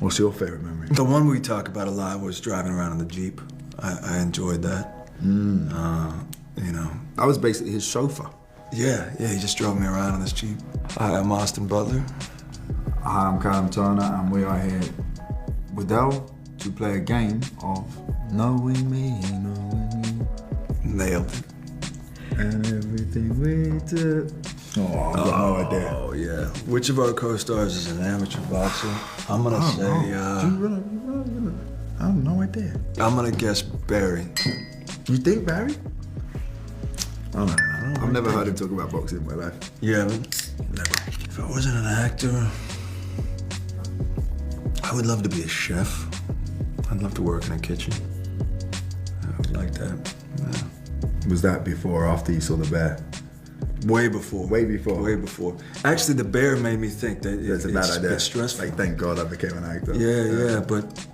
What's your favorite memory? The one we talk about a lot was driving around in the Jeep. I enjoyed that. You know. I was basically his chauffeur. Yeah, he just drove me around in this Jeep. Hi, I'm Austin Butler. Hi, I'm Callum Turner, and we are here with Dell to play a game of knowing me, knowing you. Nailed it. And everything we do. Oh, I've got no idea. Oh, yeah. Which of our co-stars is an amateur boxer? I'm gonna say, Do you really? I have no idea. I'm gonna guess Barry. You think Barry? I don't know. I've never heard him talk about boxing in my life. Yeah, but Never. if I wasn't an actor, I would love to be a chef. I'd love to work in a kitchen. I would like that. Yeah. Was that before or after you saw the bear? Way before. Way before. Way before. Actually, the bear made me think that That's a bad idea. It's stressful. Like, thank God I became an actor. Yeah, but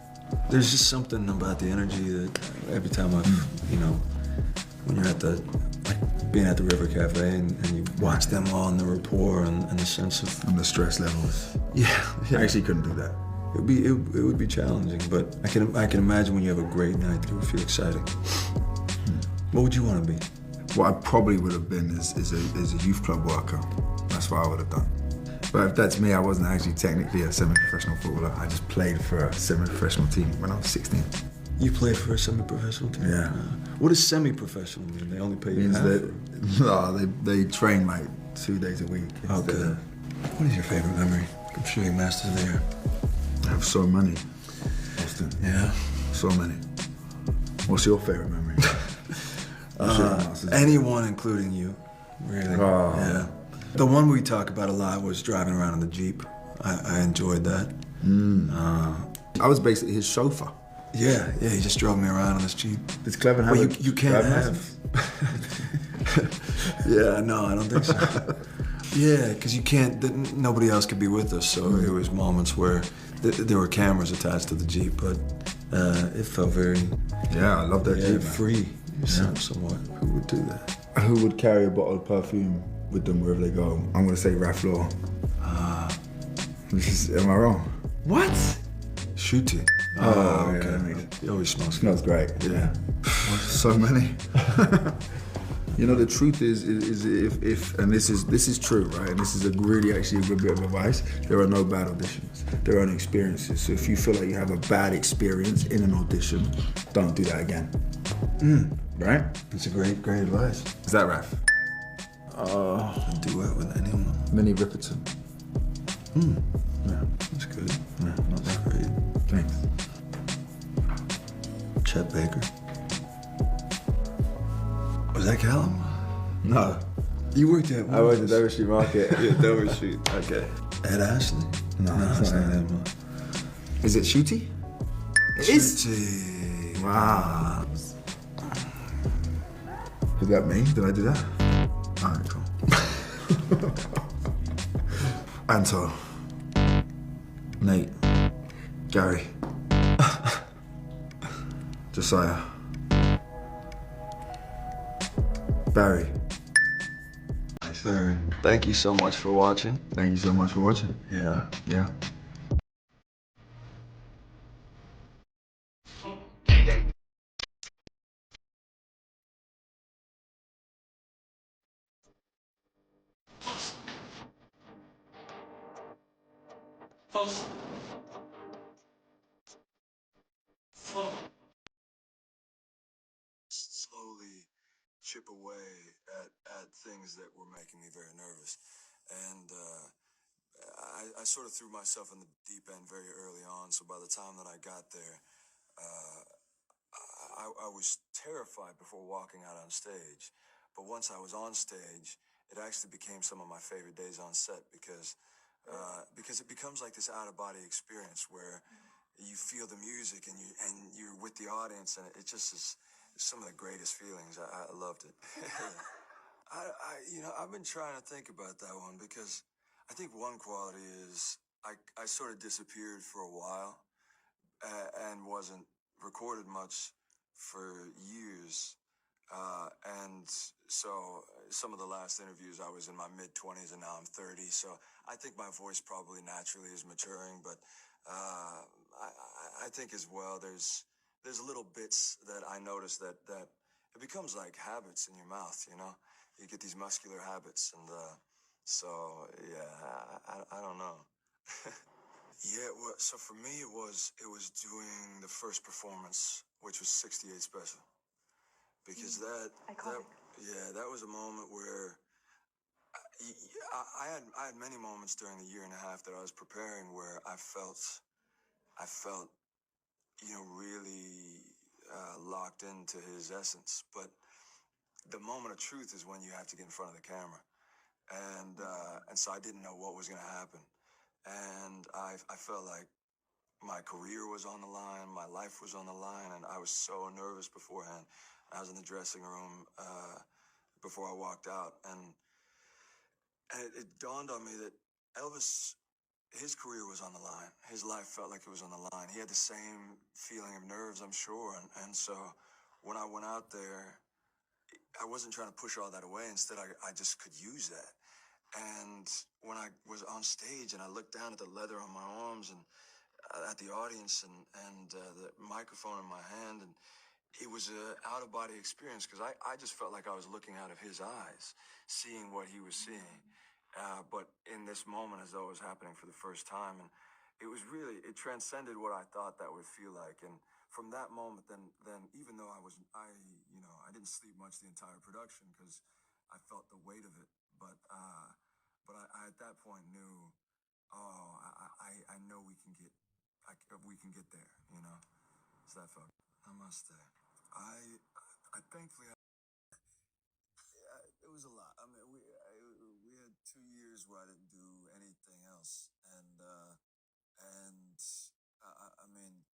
there's just something about the energy that every time you know, when you're at the, like being at the River Cafe and you watch them all and the rapport and the sense of... And the stress levels. Yeah. I actually couldn't do that. It would be challenging, but I can imagine when you have a great night that it would feel exciting. What would you want to be? What I probably would have been is a youth club worker. That's what I would have done. But if that's me, I wasn't actually technically a semi-professional footballer. I just played for a semi-professional team when I was 16. You played for a semi-professional team? Yeah. What does semi-professional mean? They only pay you Means half? that they train like 2 days a week. Okay. What is your favorite memory? I'm sure you mastered there. I have so many, Austin. Yeah? So many. What's your favorite memory? Anyone, including you, really. Oh. Yeah. The one we talk about a lot was driving around in the Jeep. I enjoyed that. I was basically his chauffeur. Yeah, he just drove me around in this Jeep. Does Cleven have Well, a you can't driving have. license? Yeah, no, I don't think so. Yeah, because you can't, nobody else could be with us, so it was moments where there were cameras attached to the Jeep, but it felt very... Yeah, I love that Jeep, man. free, somewhat. Who would do that? Who would carry a bottle of perfume with them wherever they go? I'm gonna say Ralph Lauren. Am I wrong? What? Shooty. Oh, okay. yeah. He always smells good. Smells great. Yeah. So many. You know, the truth is if and this is true, right? And this is really actually a good bit of advice. There are no bad auditions. There are only experiences. So if you feel like you have a bad experience in an audition, don't do that again. Right? It's a great advice. Is that Raf? A duet with anyone. Minnie Riperton. Yeah, that's good. Yeah, not That's bad. great. Thanks. Chet Baker. Was that Callum? No. You worked at... I worked at Dover Street Market. Yeah, Dover Street. Okay. Ed Ashley? No, it's not not him. Is it Shooty? It is. Shooty. Wow. Was that me? Did I do that? Alright, cool. Anto. Nate. Gary. Josiah. Barry. Barry. Thank you so much for watching. Thank you so much for watching. Yeah. Yeah. Slowly chip away at things that were making me very nervous. And I sort of threw myself in the deep end very early on, so by the time that I got there, I was terrified before walking out on stage. But once I was on stage, it actually became some of my favorite days on set because it becomes like this out-of-body experience where you feel the music and you're with the audience, and it just is some of the greatest feelings. I loved it. I've been trying to think about that one because I think one quality is I sort of disappeared for a while and wasn't recorded much for years. And so some of the last interviews I was in my mid-20s and now I'm 30. So I think my voice probably naturally is maturing, but I think as well, there's little bits that I notice that it becomes like habits in your mouth. You know, you get these muscular habits, and so yeah, I don't know. Yeah, well, so for me, it was doing the first performance, which was 68 Special, because that yeah, that was a moment where I had many moments during the year and a half that I was preparing where I felt really locked into his essence. But the moment of truth is when you have to get in front of the camera, and so I didn't know what was going to happen, and I felt like my career was on the line, my life was on the line, and I was so nervous beforehand. I was in the dressing room before I walked out, and it dawned on me that Elvis, his career was on the line. His life felt like it was on the line. He had the same feeling of nerves, I'm sure, and so when I went out there, I wasn't trying to push all that away. Instead, I just could use that. And when I was on stage and I looked down at the leather on my arms and at the audience and the microphone in my hand, and it was an out of body experience because I just felt like I was looking out of his eyes, seeing what he was seeing. But in this moment, as though it was happening for the first time, and it transcended what I thought that would feel like. And from that moment, then even though I didn't sleep much the entire production because I felt the weight of it, but I at that point knew, oh, I know we can get there, you know. So that felt. Namaste. I thankfully it was a lot. I mean, we had 2 years where I didn't do anything else, and I mean,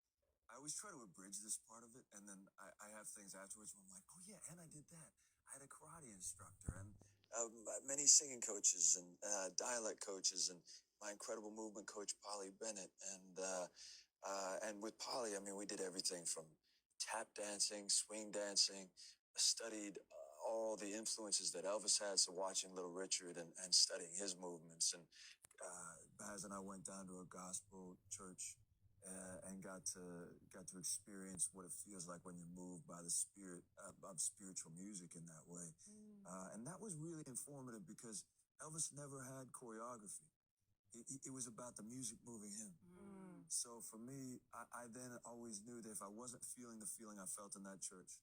I always try to abridge this part of it, and then I have things afterwards where I'm like, oh yeah, and I did that. I had a karate instructor and many singing coaches and dialect coaches and my incredible movement coach Polly Bennett and with Polly, I mean, we did everything from tap dancing, swing dancing, studied all the influences that Elvis had. So watching Little Richard and studying his movements, and Baz and I went down to a gospel church and got to experience what it feels like when you're moved by the spirit of spiritual music in that way. And that was really informative because Elvis never had choreography. It was about the music moving him. So for me, I then always knew that if I wasn't feeling the feeling I felt in that church,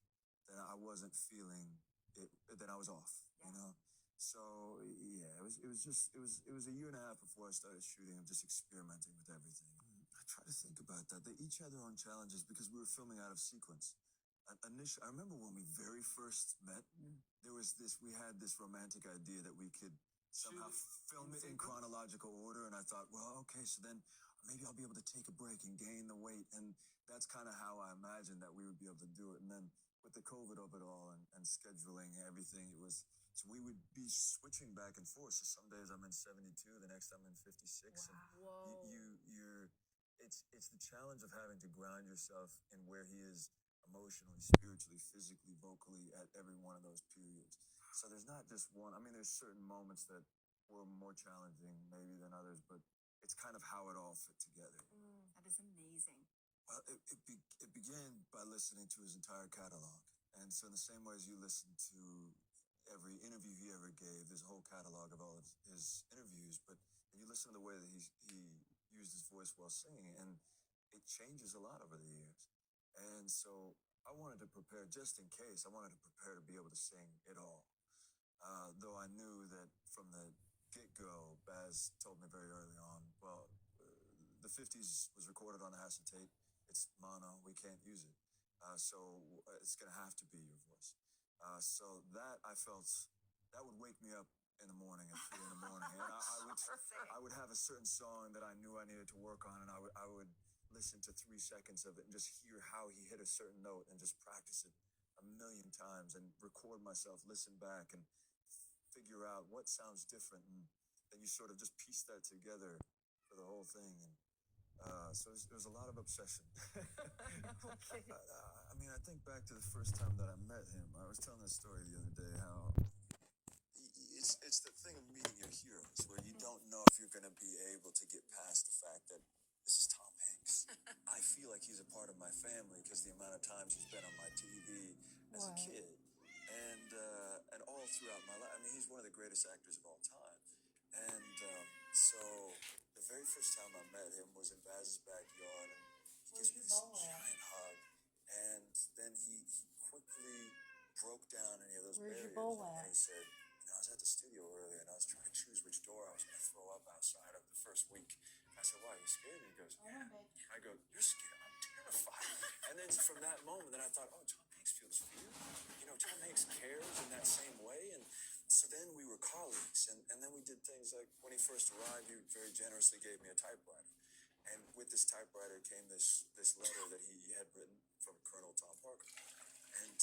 then I wasn't feeling it. Then I was off. You know. So yeah, it was a year and a half before I started shooting. I'm just experimenting with everything. I try to think about that. They each had their own challenges because we were filming out of sequence. Initially, I remember when we very first met, we had this romantic idea that we could somehow film it in chronological order, and I thought, well, okay, so then maybe I'll be able to take a break and gain the weight, and that's kind of how I imagined that we would be able to do it. And then with the COVID of it all and scheduling everything, so we would be switching back and forth. So some days I'm in 72, the next I'm in 56. Wow. And it's the challenge of having to ground yourself in where he is emotionally, spiritually, physically, vocally at every one of those periods. So there's not just one. I mean, there's certain moments that were more challenging maybe than others, but it's kind of how it all fit together. That is amazing. Well, it began by listening to his entire catalog. And so in the same way as you listen to every interview he ever gave, there's a whole catalog of all of his interviews, but you listen to the way that he used his voice while singing, and it changes a lot over the years. And so I wanted to prepare, just in case, I wanted to prepare to be able to sing it all. Though I knew that from the get-go, Baz told me very early on, well, the 50s was recorded on acetate. It's mono. We can't use it. So it's going to have to be your voice. So that I felt, that would wake me up in the morning at 3 in the morning. And I would have a certain song that I knew I needed to work on, and I would listen to 3 seconds of it and just hear how he hit a certain note and just practice it a million times and record myself, listen back and figure out what sounds different. And then you sort of just piece that together for the whole thing. And so it was a lot of obsession. Okay. I mean, I think back to the first time that I met him. I was telling this story the other day how it's the thing of meeting your heroes where you don't know if you're going to be able to get past the fact that this is Tom Hanks. I feel like he's a part of my family because the amount of times he's been on my TV as a kid, and all throughout my life. I mean, he's one of the greatest actors of all time. And so the very first time I met him was in Baz's backyard, and he gives me this giant hug, and then he quickly broke down any of those barriers, and he said, I was at the studio earlier and I was trying to choose which door I was going to throw up outside of the first week. I said, why, are you scared? And he goes, yeah. I go, you're scared? I'm terrified. And then from that moment, then I thought, oh, Tom Hanks feels fear. You know, Tom Hanks cares in that same way. And so then we were colleagues. And then we did things like when he first arrived, he very generously gave me a typewriter. And with this typewriter came this letter that he had written from Colonel Tom Parker. And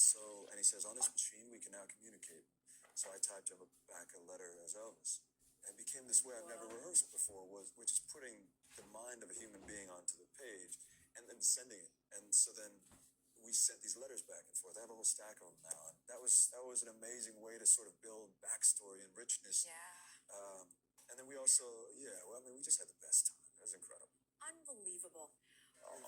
he says, on this machine, we can now communicate. So I typed him back a letter as Elvis. And it became this way I've never rehearsed before, which is putting the mind of a human being onto the page and then sending it. And so then we sent these letters back and forth. I have a whole stack of them now. And that was an amazing way to sort of build backstory and richness. Yeah. And then we also, we just had the best time. It was incredible. Unbelievable. Oh.